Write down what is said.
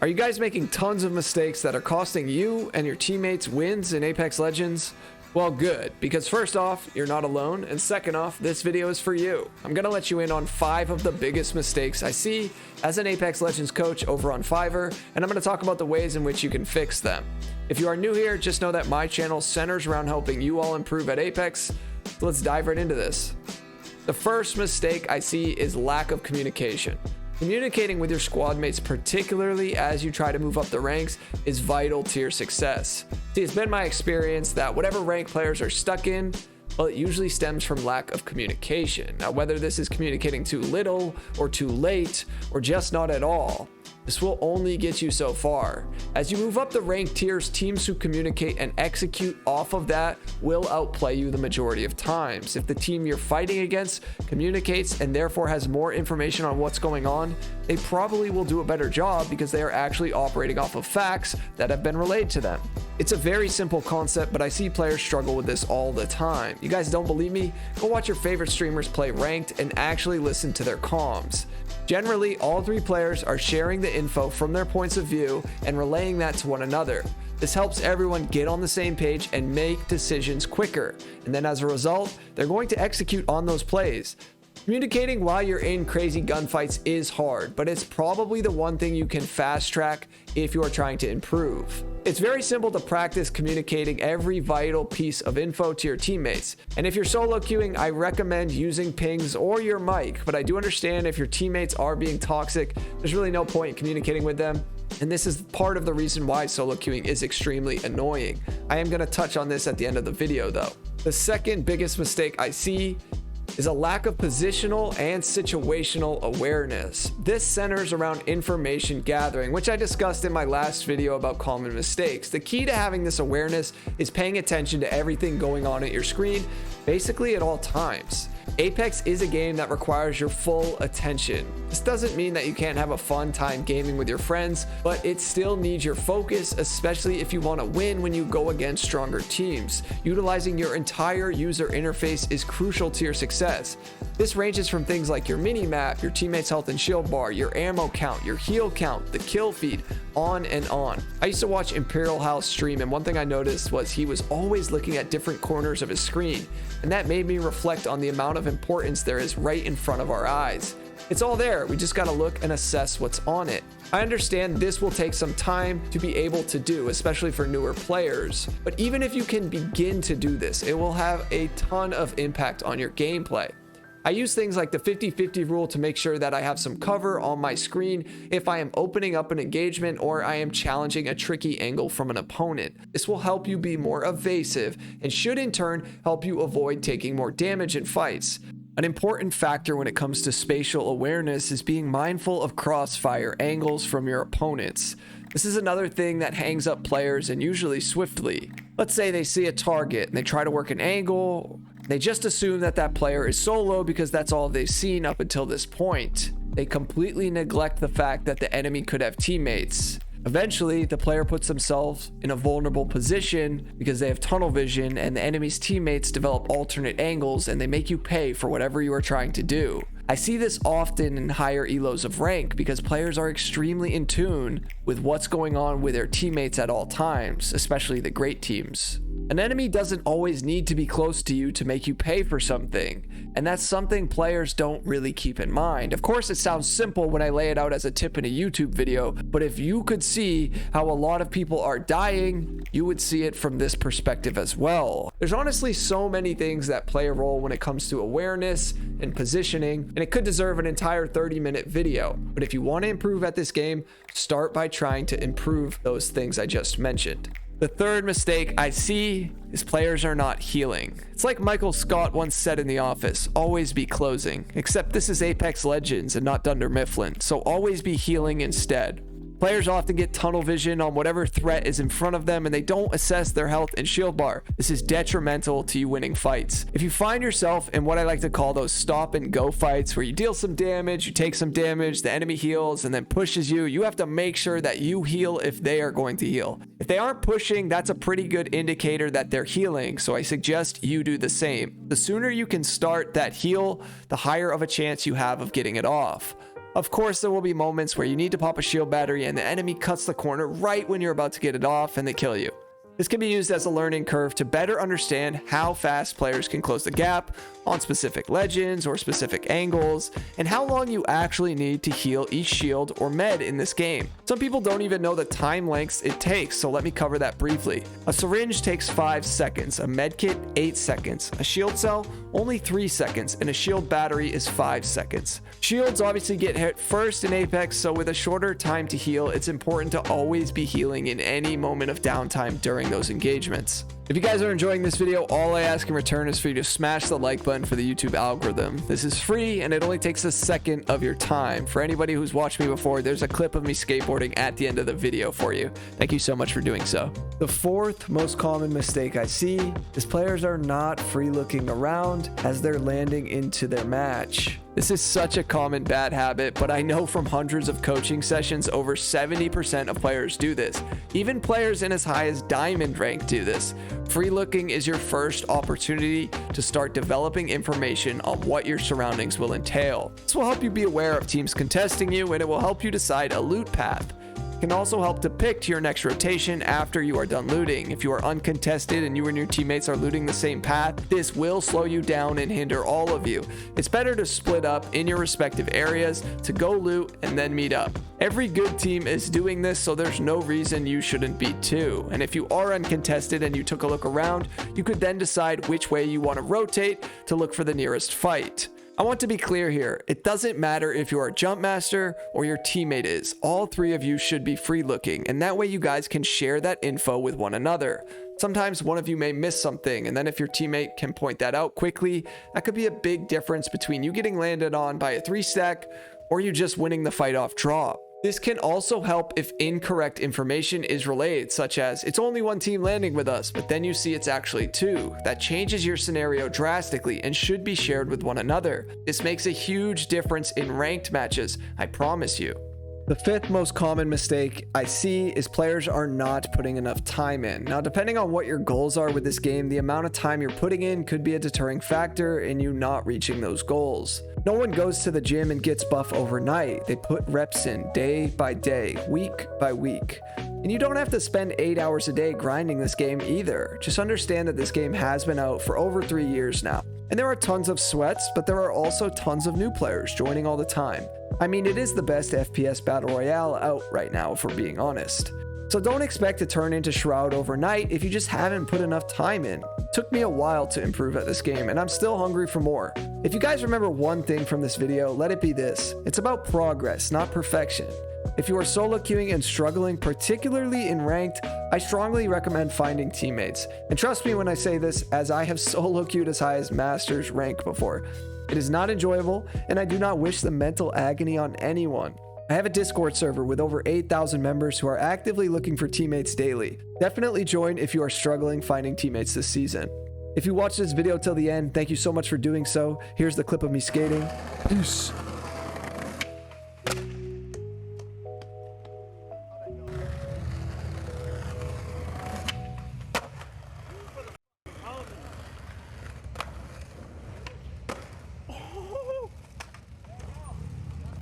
Are you guys making tons of mistakes that are costing you and your teammates wins in Apex Legends? Well, good, because first off, you're not alone, and second off, this video is for you. I'm gonna let you in on 5 of the biggest mistakes I see as an Apex Legends coach over on Fiverr, and I'm gonna talk about the ways in which you can fix them. If you are new here, just know that my channel centers around helping you all improve at Apex, so let's dive right into this. The first mistake I see is lack of communication. Communicating with your squad mates, particularly as you try to move up the ranks, is vital to your success. See, it's been my experience that whatever rank players are stuck in, well, it usually stems from lack of communication. Now, whether this is communicating too little or too late or just not at all, this will only get you so far. As you move up the rank tiers, teams who communicate and execute off of that will outplay you the majority of times. If the team you're fighting against communicates and therefore has more information on what's going on, they probably will do a better job because they are actually operating off of facts that have been relayed to them. It's a very simple concept, but I see players struggle with this all the time. You guys don't believe me? Go watch your favorite streamers play ranked and actually listen to their comms. Generally, all 3 players are sharing the info from their points of view and relaying that to one another. This helps everyone get on the same page and make decisions quicker. And then as a result, they're going to execute on those plays. Communicating while you're in crazy gunfights is hard, but it's probably the one thing you can fast track if you are trying to improve. It's very simple to practice communicating every vital piece of info to your teammates. And if you're solo queuing, I recommend using pings or your mic, but I do understand if your teammates are being toxic, there's really no point in communicating with them. And this is part of the reason why solo queuing is extremely annoying. I am going to touch on this at the end of the video though. The second biggest mistake I see is a lack of positional and situational awareness. This centers around information gathering, which I discussed in my last video about common mistakes. The key to having this awareness is paying attention to everything going on at your screen, basically at all times. Apex is a game that requires your full attention. This doesn't mean that you can't have a fun time gaming with your friends, but it still needs your focus, especially if you want to win when you go against stronger teams. Utilizing your entire user interface is crucial to your success. This ranges from things like your mini-map, your teammates' health and shield bar, your ammo count, your heal count, the kill feed, on and on. I used to watch Imperial House stream, and one thing I noticed was he was always looking at different corners of his screen, and that made me reflect on the amount of importance there is right in front of our eyes. It's all there, we just gotta look and assess what's on it. I understand this will take some time to be able to do, especially for newer players, but even if you can begin to do this, it will have a ton of impact on your gameplay. I use things like the 50-50 rule to make sure that I have some cover on my screen if I am opening up an engagement or I am challenging a tricky angle from an opponent. This will help you be more evasive and should in turn help you avoid taking more damage in fights. An important factor when it comes to spatial awareness is being mindful of crossfire angles from your opponents. This is another thing that hangs up players, and usually swiftly. Let's say they see a target and they try to work an angle. They just assume that that player is solo because that's all they've seen up until this point. They completely neglect the fact that the enemy could have teammates. Eventually, the player puts themselves in a vulnerable position because they have tunnel vision, and the enemy's teammates develop alternate angles and they make you pay for whatever you are trying to do. I see this often in higher elos of rank because players are extremely in tune with what's going on with their teammates at all times, especially the great teams. An enemy doesn't always need to be close to you to make you pay for something, and that's something players don't really keep in mind. Of course, it sounds simple when I lay it out as a tip in a YouTube video, but if you could see how a lot of people are dying, you would see it from this perspective as well. There's honestly so many things that play a role when it comes to awareness and positioning, and it could deserve an entire 30-minute video. But if you want to improve at this game, start by trying to improve those things I just mentioned. The third mistake I see is players are not healing. It's like Michael Scott once said in The Office, always be closing. Except this is Apex Legends and not Dunder Mifflin, so always be healing instead. Players often get tunnel vision on whatever threat is in front of them and they don't assess their health and shield bar. This is detrimental to you winning fights. If you find yourself in what I like to call those stop and go fights where you deal some damage, you take some damage, the enemy heals and then pushes you, you have to make sure that you heal if they are going to heal. If they aren't pushing, that's a pretty good indicator that they're healing, so I suggest you do the same. The sooner you can start that heal, the higher of a chance you have of getting it off. Of course, there will be moments where you need to pop a shield battery and the enemy cuts the corner right when you're about to get it off and they kill you. This can be used as a learning curve to better understand how fast players can close the gap on specific legends or specific angles, and how long you actually need to heal each shield or med in this game. Some people don't even know the time lengths it takes, so let me cover that briefly. A syringe takes 5 seconds, a medkit 8 seconds, a shield cell only 3 seconds, and a shield battery is 5 seconds. Shields obviously get hit first in Apex, so with a shorter time to heal, it's important to always be healing in any moment of downtime during those engagements. If you guys are enjoying this video, all I ask in return is for you to smash the like button for the YouTube algorithm. This is free and it only takes a second of your time. For anybody who's watched me before, there's a clip of me skateboarding at the end of the video for you. Thank you so much for doing so. The fourth most common mistake I see is players are not free looking around as they're landing into their match. This is such a common bad habit, but I know from hundreds of coaching sessions, over 70% of players do this. Even players in as high as diamond rank do this. Free looking is your first opportunity to start developing information on what your surroundings will entail. This will help you be aware of teams contesting you, and it will help you decide a loot path. Can also help to pick to your next rotation after you are done looting. If you are uncontested and you and your teammates are looting the same path, this will slow you down and hinder all of you. It's better to split up in your respective areas to go loot and then meet up. Every good team is doing this, so there's no reason you shouldn't be too. And if you are uncontested and you took a look around, you could then decide which way you want to rotate to look for the nearest fight. I want to be clear here, it doesn't matter if you are a jump master or your teammate is. All three of you should be free looking, and that way you guys can share that info with one another. Sometimes one of you may miss something, and then if your teammate can point that out quickly, that could be a big difference between you getting landed on by a 3-stack or you just winning the fight off drop. This can also help if incorrect information is relayed, such as, it's only one team landing with us, but then you see it's actually 2. That changes your scenario drastically and should be shared with one another. This makes a huge difference in ranked matches, I promise you. The fifth most common mistake I see is players are not putting enough time in. Now, depending on what your goals are with this game, the amount of time you're putting in could be a deterring factor in you not reaching those goals. No one goes to the gym and gets buff overnight. They put reps in day by day, week by week. And you don't have to spend 8 hours a day grinding this game either. Just understand that this game has been out for over 3 years now. And there are tons of sweats, but there are also tons of new players joining all the time. I mean, it is the best FPS Battle Royale out right now, if we're being honest. So don't expect to turn into Shroud overnight if you just haven't put enough time in. It took me a while to improve at this game, and I'm still hungry for more. If you guys remember one thing from this video, let it be this. It's about progress, not perfection. If you are solo queuing and struggling, particularly in ranked, I strongly recommend finding teammates. And trust me when I say this, as I have solo queued as high as Masters rank before. It is not enjoyable, and I do not wish the mental agony on anyone. I have a Discord server with over 8,000 members who are actively looking for teammates daily. Definitely join if you are struggling finding teammates this season. If you watched this video till the end, thank you so much for doing so. Here's the clip of me skating. Peace.